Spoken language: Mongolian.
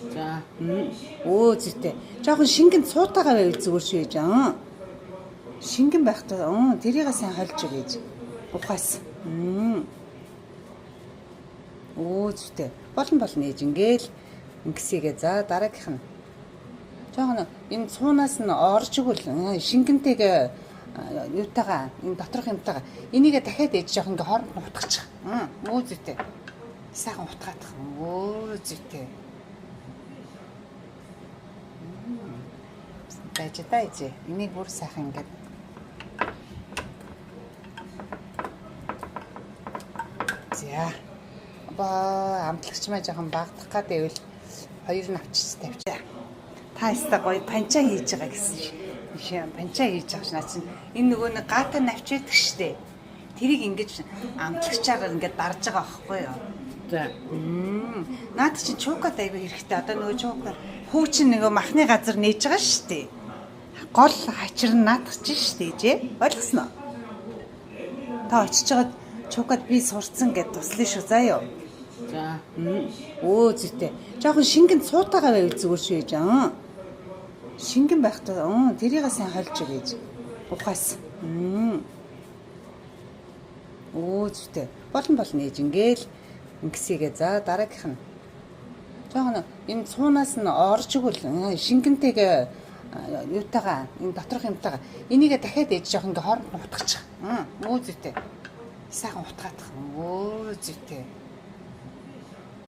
За. Өө зүйтэй. Жохон шингэн цуутагаа байвал зүгээр шүү ээж. Шингэн байхдаа тэрийг сайн хольж өгөөж. Ухаас. Өө зүйтэй. Болно ээж ингээл ингэсийгээ. За дараагийнх нь. Жохон энэ цуунаас нь орж игэл шингэнтэйгээ юутагаа энэ доторх юмтайгаа энийгээ дахиад ээж жоох ингээ хооронд нь утгачих. Өө зүйтэй. Сайхан утгаадах. Өө зүйтэй. Байж та ээж. Энийг бүр сайхан ингээд. За. Амтлагч маа жоохон багдах гад байвал хоёр нь авчиж тавьчаа. Та ястаа гоё панча хийж байгаа гэсэн шин. Панча хийж байгаа ш. Наа чинь энэ нөгөө нэг гата навчээдэг штэ. Тэрийг ингэж амтлагчаар ингээд дарж байгаа байхгүй юу? За. Наад чинь чукат аяга хэрэгтэй. Одоо нөгөө чукат хүүчин нөгөө махны газар нээж байгаа штэ. Гол хачир нь наадах чинь штэ жээ. Ойлгосноо? Та очиж жагаад чукат би сурцсан гэд туслая шүү заа юу. За. Өө зүйтэй. Жохон шингэн цуутагаа байвал зүгээр шүү ээж. Шингэн байхдаа тэрийг сайн хольж өгөөж. Ухаас. Өө зүйтэй. Болно ээж ингээл ингэсийгээ. За дараагийнх нь. Жохон энэ цуунаас нь орж игэл шингэнтэйгээ юутагаа энэ доторх юмтайгаа энийгээ дахиад ээж жоох ингээ хооронд нь утгачих. Өө зүйтэй. Сайхан утгаадах. Өө зүйтэй.